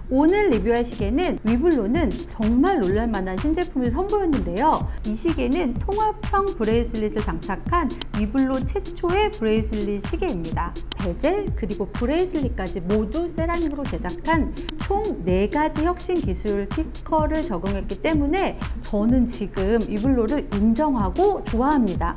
오늘 리뷰할 시계는 위블로는 정말 놀랄만한 신제품을 선보였는데요. 이 시계는 통합형 브레이슬릿을 장착한 위블로 최초의 브레이슬릿 시계입니다. 베젤 그리고 브레이슬릿까지 모두 세라믹으로 제작한 총 4가지 혁신 기술 피커를 적용했기 때문에 저는 지금 위블로를 인정하고 좋아합니다.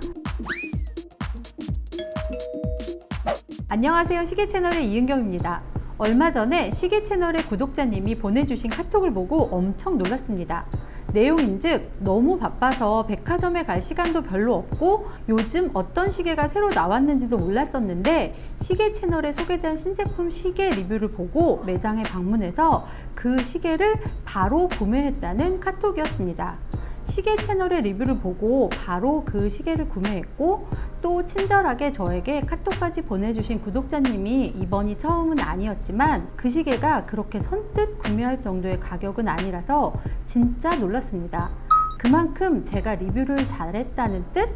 안녕하세요, 시계 채널의 이은경입니다. 얼마 전에 시계 채널의 구독자님이 보내주신 카톡을 보고 엄청 놀랐습니다. 내용인즉 너무 바빠서 백화점에 갈 시간도 별로 없고 요즘 어떤 시계가 새로 나왔는지도 몰랐었는데 시계 채널에 소개된 신제품 시계 리뷰를 보고 매장에 방문해서 그 시계를 바로 구매했다는 카톡이었습니다. 시계 채널의 리뷰를 보고 바로 그 시계를 구매했고 또 친절하게 저에게 카톡까지 보내주신 구독자님이 이번이 처음은 아니었지만 그 시계가 그렇게 선뜻 구매할 정도의 가격은 아니라서 진짜 놀랐습니다. 그만큼 제가 리뷰를 잘했다는 뜻?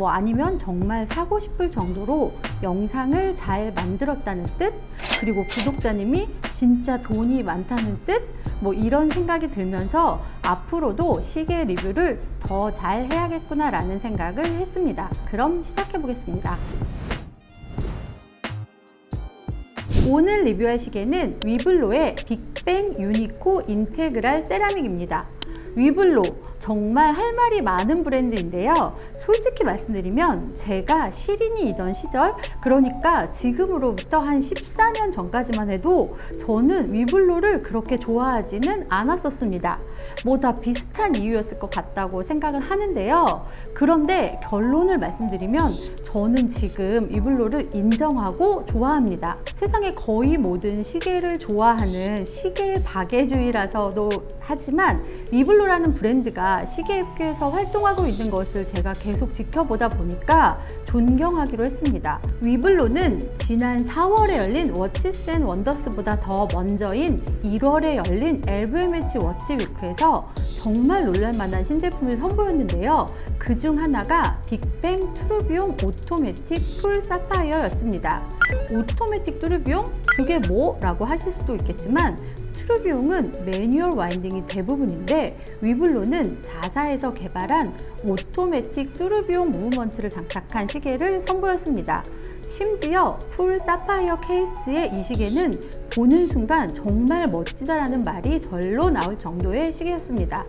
아니면 정말 사고 싶을 정도로 영상을 잘 만들었다는 뜻? 그리고 구독자님이 진짜 돈이 많다는 뜻? 이런 생각이 들면서 앞으로도 시계 리뷰를 더 잘 해야겠구나 라는 생각을 했습니다. 그럼 시작해 보겠습니다. 오늘 리뷰할 시계는 위블로의 빅뱅 유니코 인테그랄 세라믹입니다. 위블로 정말 할 말이 많은 브랜드인데요. 솔직히 말씀드리면 제가 시린이이던 시절, 그러니까 지금으로부터 한 14년 전까지만 해도 저는 위블로를 그렇게 좋아하지는 않았었습니다. 다 비슷한 이유였을 것 같다고 생각을 하는데요. 그런데 결론을 말씀드리면 저는 지금 위블로를 인정하고 좋아합니다. 세상의 거의 모든 시계를 좋아하는 시계 박애주의라서도 하지만 위블로라는 브랜드가 시계업계에서 활동하고 있는 것을 제가 계속 지켜보다 보니까 존경하기로 했습니다. 위블로는 지난 4월에 열린 워치스 앤 원더스보다 더 먼저인 1월에 열린 LVMH 워치 위크에서 정말 놀랄만한 신제품을 선보였는데요. 그 중 하나가 빅뱅 투르비용 오토매틱 풀 사파이어였습니다. 오토매틱 투르비용? 그게 뭐라고 하실 수도 있겠지만 투르비용은 매뉴얼 와인딩이 대부분인데 위블로는 자사에서 개발한 오토매틱 투르비용 무브먼트를 장착한 시계를 선보였습니다. 심지어 풀 사파이어 케이스의 이 시계는 보는 순간 정말 멋지다라는 말이 절로 나올 정도의 시계였습니다.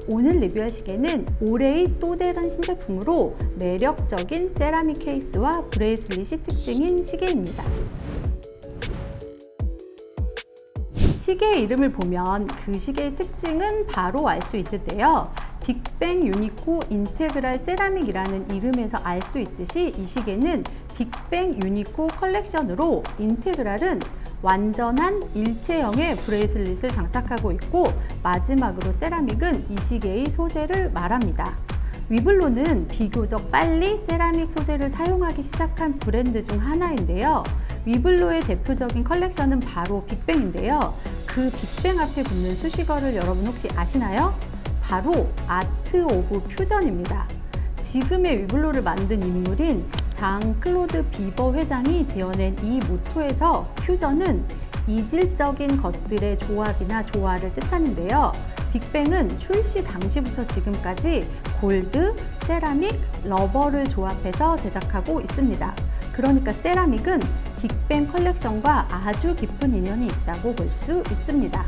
오늘 리뷰할 시계는 올해의 또 다른 신제품으로 매력적인 세라믹 케이스와 브레이슬릿이 특징인 시계입니다. 시계의 이름을 보면 그 시계의 특징은 바로 알 수 있는데요. 빅뱅 유니코 인테그랄 세라믹이라는 이름에서 알 수 있듯이 이 시계는 빅뱅 유니코 컬렉션으로 인테그랄은 완전한 일체형의 브레이슬릿을 장착하고 있고 마지막으로 세라믹은 이 시계의 소재를 말합니다. 위블로는 비교적 빨리 세라믹 소재를 사용하기 시작한 브랜드 중 하나인데요. 위블로의 대표적인 컬렉션은 바로 빅뱅인데요. 그 빅뱅 앞에 붙는 수식어를 여러분 혹시 아시나요? 바로 아트 오브 퓨전입니다. 지금의 위블로를 만든 인물인 장 클로드 비버 회장이 지어낸 이 모토에서 퓨전은 이질적인 것들의 조합이나 조화를 뜻하는데요. 빅뱅은 출시 당시부터 지금까지 골드, 세라믹, 러버를 조합해서 제작하고 있습니다. 그러니까 세라믹은 빅뱅 컬렉션과 아주 깊은 인연이 있다고 볼 수 있습니다.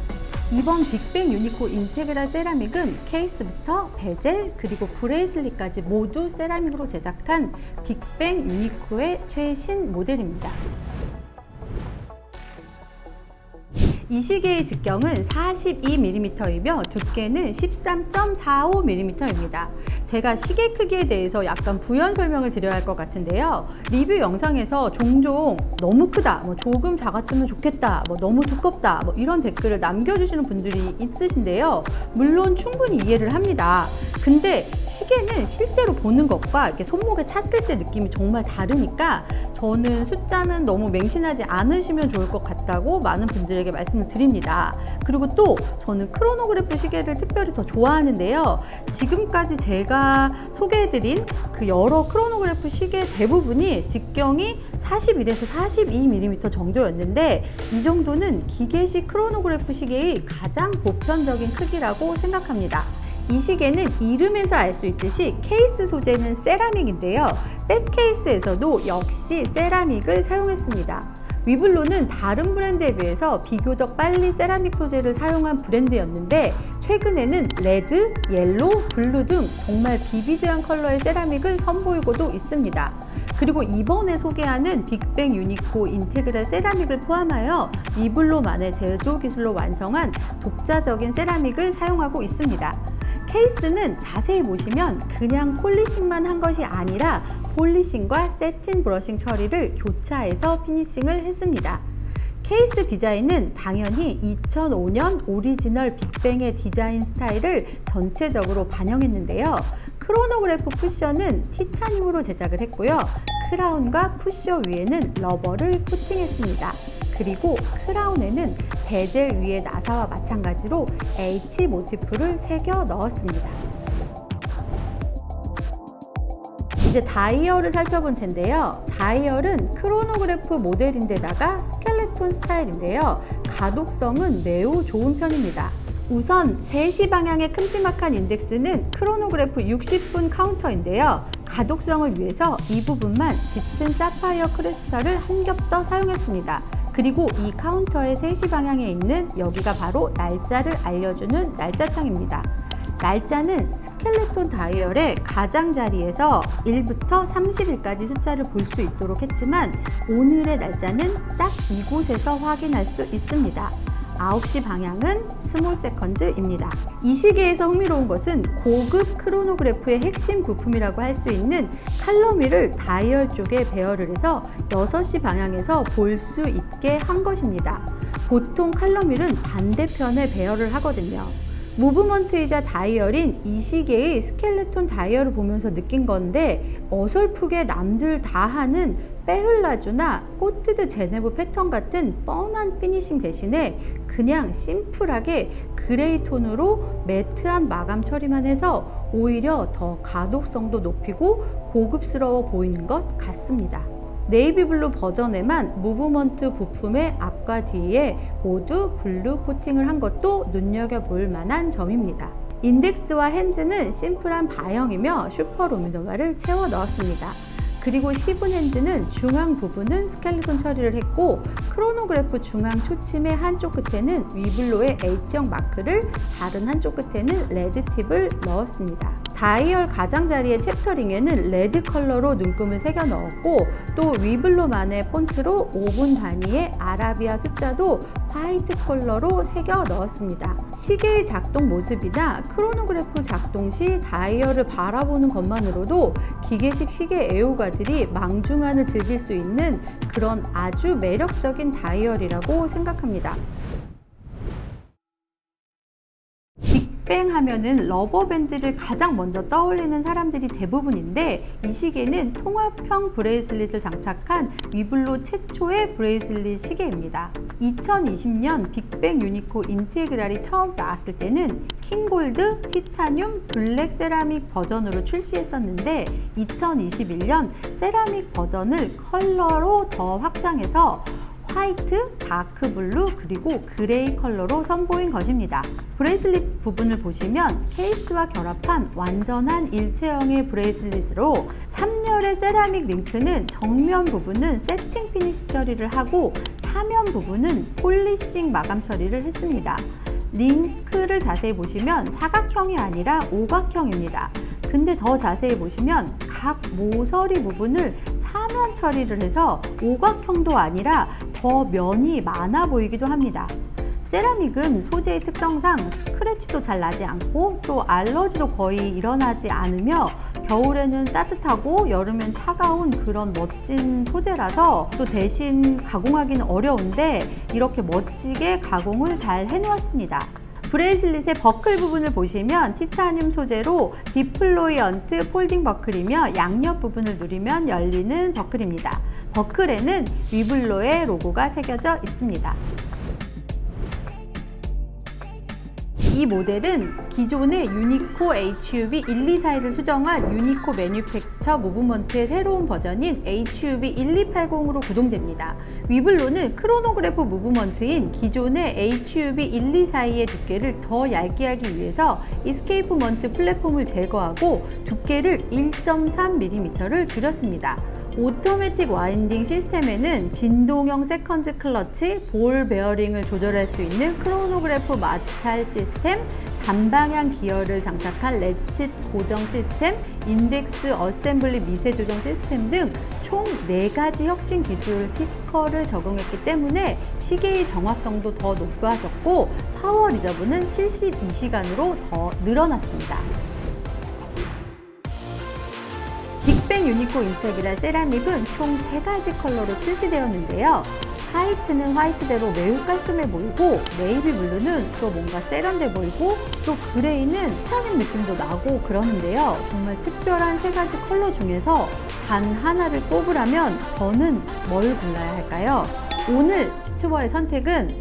이번 빅뱅 유니코 인테그랄 세라믹은 케이스부터 베젤 그리고 브레이슬릿까지 모두 세라믹으로 제작한 빅뱅 유니코의 최신 모델입니다. 이 시계의 직경은 42mm이며 두께는 13.45mm입니다. 제가 시계 크기에 대해서 약간 부연 설명을 드려야 할 것 같은데요. 리뷰 영상에서 종종 너무 크다, 조금 작았으면 좋겠다, 너무 두껍다 이런 댓글을 남겨주시는 분들이 있으신데요. 물론 충분히 이해를 합니다. 근데 시계는 실제로 보는 것과 이렇게 손목에 찼을 때 느낌이 정말 다르니까 저는 숫자는 너무 맹신하지 않으시면 좋을 것 같다고 많은 분들에게 말씀을 드립니다. 그리고 또 저는 크로노그래프 시계를 특별히 더 좋아하는데요. 지금까지 제가 소개해드린 그 여러 크로노그래프 시계 대부분이 직경이 41에서 42mm 정도였는데 이 정도는 기계식 크로노그래프 시계의 가장 보편적인 크기라고 생각합니다. 이 시계는 이름에서 알 수 있듯이 케이스 소재는 세라믹인데요. 백 케이스에서도 역시 세라믹을 사용했습니다. 위블로는 다른 브랜드에 비해서 비교적 빨리 세라믹 소재를 사용한 브랜드였는데 최근에는 레드, 옐로우, 블루 등 정말 비비드한 컬러의 세라믹을 선보이고도 있습니다. 그리고 이번에 소개하는 빅뱅 유니코 인테그랄 세라믹을 포함하여 위블로만의 제조 기술로 완성한 독자적인 세라믹을 사용하고 있습니다. 케이스는 자세히 보시면 그냥 폴리싱만 한 것이 아니라 폴리싱과 세틴 브러싱 처리를 교차해서 피니싱을 했습니다. 케이스 디자인은 당연히 2005년 오리지널 빅뱅의 디자인 스타일을 전체적으로 반영했는데요. 크로노그래프 쿠션은 티타늄으로 제작을 했고요. 크라운과 푸셔 위에는 러버를 코팅했습니다. 그리고 크라운에는 베젤 위에 나사와 마찬가지로 H 모티프를 새겨 넣었습니다. 이제 다이얼을 살펴볼 텐데요. 다이얼은 크로노그래프 모델인데다가 스켈레톤 스타일인데요. 가독성은 매우 좋은 편입니다. 우선 3시 방향의 큼지막한 인덱스는 크로노그래프 60분 카운터인데요. 가독성을 위해서 이 부분만 짙은 사파이어 크리스탈을 한 겹 더 사용했습니다. 그리고 이 카운터의 3시 방향에 있는 여기가 바로 날짜를 알려주는 날짜창입니다. 날짜는 스켈레톤 다이얼의 가장자리에서 1부터 30일까지 숫자를 볼 수 있도록 했지만 오늘의 날짜는 딱 이곳에서 확인할 수 있습니다. 9시 방향은 스몰 세컨즈입니다. 이 시계에서 흥미로운 것은 고급 크로노그래프의 핵심 부품이라고 할 수 있는 칼럼위를 다이얼 쪽에 배열을 해서 6시 방향에서 볼 수 있게 한 것입니다. 보통 칼럼위는 반대편에 배열을 하거든요. 무브먼트이자 다이얼인 이 시계의 스켈레톤 다이얼을 보면서 느낀 건데 어설프게 남들 다 하는 빼흘라주나 코트드 제네브 패턴 같은 뻔한 피니싱 대신에 그냥 심플하게 그레이 톤으로 매트한 마감 처리만 해서 오히려 더 가독성도 높이고 고급스러워 보이는 것 같습니다. 네이비블루 버전에만 무브먼트 부품의 앞과 뒤에 모두 블루 코팅을 한 것도 눈여겨볼 만한 점입니다. 인덱스와 핸즈는 심플한 바형이며 슈퍼 루미노바를 채워 넣었습니다. 그리고 시분 핸즈는 중앙 부분은 스켈레톤 처리를 했고 크로노그래프 중앙 초침의 한쪽 끝에는 위블로의 H형 마크를 다른 한쪽 끝에는 레드 팁을 넣었습니다. 다이얼 가장자리의 챕터링에는 레드 컬러로 눈금을 새겨 넣었고 또 위블로만의 폰트로 5분 단위의 아라비아 숫자도 화이트 컬러로 새겨 넣었습니다. 시계의 작동 모습이나 크로노그래프 작동 시 다이얼을 바라보는 것만으로도 기계식 시계 애호가들이 망중한을 즐길 수 있는 그런 아주 매력적인 다이얼이라고 생각합니다. 빅뱅 하면은 러버밴드를 가장 먼저 떠올리는 사람들이 대부분인데 이 시계는 통합형 브레이슬릿을 장착한 위블로 최초의 브레이슬릿 시계입니다. 2020년 빅뱅 유니코 인테그랄이 처음 나왔을 때는 킹골드, 티타늄, 블랙 세라믹 버전으로 출시했었는데 2021년 세라믹 버전을 컬러로 더 확장해서 화이트, 다크 블루, 그리고 그레이 컬러로 선보인 것입니다. 브레이슬릿 부분을 보시면 케이스와 결합한 완전한 일체형의 브레이슬릿으로 3열의 세라믹 링크는 정면 부분은 세팅 피니시 처리를 하고 사면 부분은 폴리싱 마감 처리를 했습니다. 링크를 자세히 보시면 사각형이 아니라 오각형입니다. 근데 더 자세히 보시면 각 모서리 부분을 사면 처리를 해서 오각형도 아니라 더 면이 많아 보이기도 합니다. 세라믹은 소재의 특성상 스크래치도 잘 나지 않고 또 알러지도 거의 일어나지 않으며 겨울에는 따뜻하고 여름엔 차가운 그런 멋진 소재라서 또 대신 가공하기는 어려운데 이렇게 멋지게 가공을 잘 해놓았습니다. 브레이슬릿의 버클 부분을 보시면 티타늄 소재로 디플로이언트 폴딩 버클이며 양옆 부분을 누르면 열리는 버클입니다. 버클에는 위블로의 로고가 새겨져 있습니다. 이 모델은 기존의 유니코 HUV 124를 수정한 유니코 매뉴팩처 무브먼트의 새로운 버전인 HUV 1280으로 구동됩니다. 위블로는 크로노그래프 무브먼트인 기존의 HUV 124의 두께를 더 얇게 하기 위해서 이스케이프먼트 플랫폼을 제거하고 두께를 1.3mm를 줄였습니다. 오토매틱 와인딩 시스템에는 진동형 세컨즈 클러치, 볼 베어링을 조절할 수 있는 크로노그래프 마찰 시스템, 단방향 기어를 장착한 레칫 고정 시스템, 인덱스 어셈블리 미세 조정 시스템 등 총 4가지 혁신 기술 특허를 적용했기 때문에 시계의 정확성도 더 높아졌고 파워 리저브는 72시간으로 더 늘어났습니다. 빅뱅 유니코 인테그랄 세라믹은 총 3가지 컬러로 출시되었는데요. 화이트는 화이트대로 매우 깔끔해 보이고, 네이비 블루는 또 뭔가 세련돼 보이고, 또 그레이는 티타늄 느낌도 나고 그러는데요. 정말 특별한 3가지 컬러 중에서 단 하나를 뽑으라면 저는 뭘 골라야 할까요? 오늘 시튜버의 선택은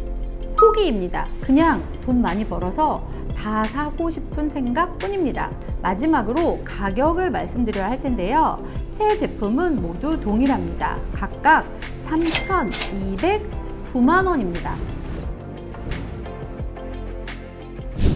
포기입니다. 그냥 돈 많이 벌어서 다 사고 싶은 생각 뿐입니다. 마지막으로 가격을 말씀드려야 할 텐데요. 세 제품은 모두 동일합니다. 각각 3,209만 원입니다.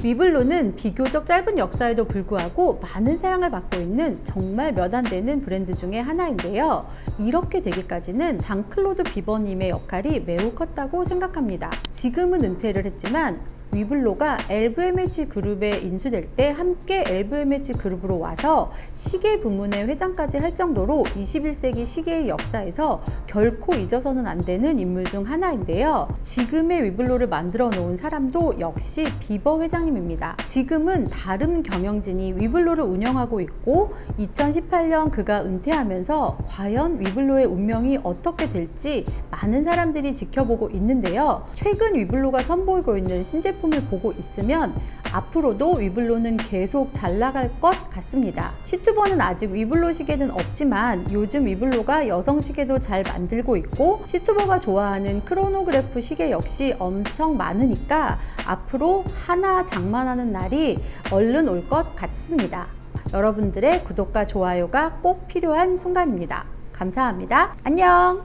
위블로는 비교적 짧은 역사에도 불구하고 많은 사랑을 받고 있는 정말 몇 안 되는 브랜드 중에 하나인데요. 이렇게 되기까지는 장클로드 비버님의 역할이 매우 컸다고 생각합니다. 지금은 은퇴를 했지만 위블로가 LVMH 그룹에 인수될 때 함께 LVMH 그룹으로 와서 시계 부문의 회장까지 할 정도로 21세기 시계의 역사에서 결코 잊어서는 안 되는 인물 중 하나인데요. 지금의 위블로를 만들어 놓은 사람도 역시 비버 회장님입니다. 지금은 다른 경영진이 위블로를 운영하고 있고 2018년 그가 은퇴하면서 과연 위블로의 운명이 어떻게 될지 많은 사람들이 지켜보고 있는데요. 최근 위블로가 선보이고 있는 신제품을 보고 있으면 앞으로도 위블로는 계속 잘 나갈 것 같습니다. 시튜버는 아직 위블로 시계는 없지만 요즘 위블로가 여성 시계도 잘 만들고 있고 시튜버가 좋아하는 크로노그래프 시계 역시 엄청 많으니까 앞으로 하나 장만하는 날이 얼른 올 것 같습니다. 여러분들의 구독과 좋아요가 꼭 필요한 순간입니다. 감사합니다. 안녕!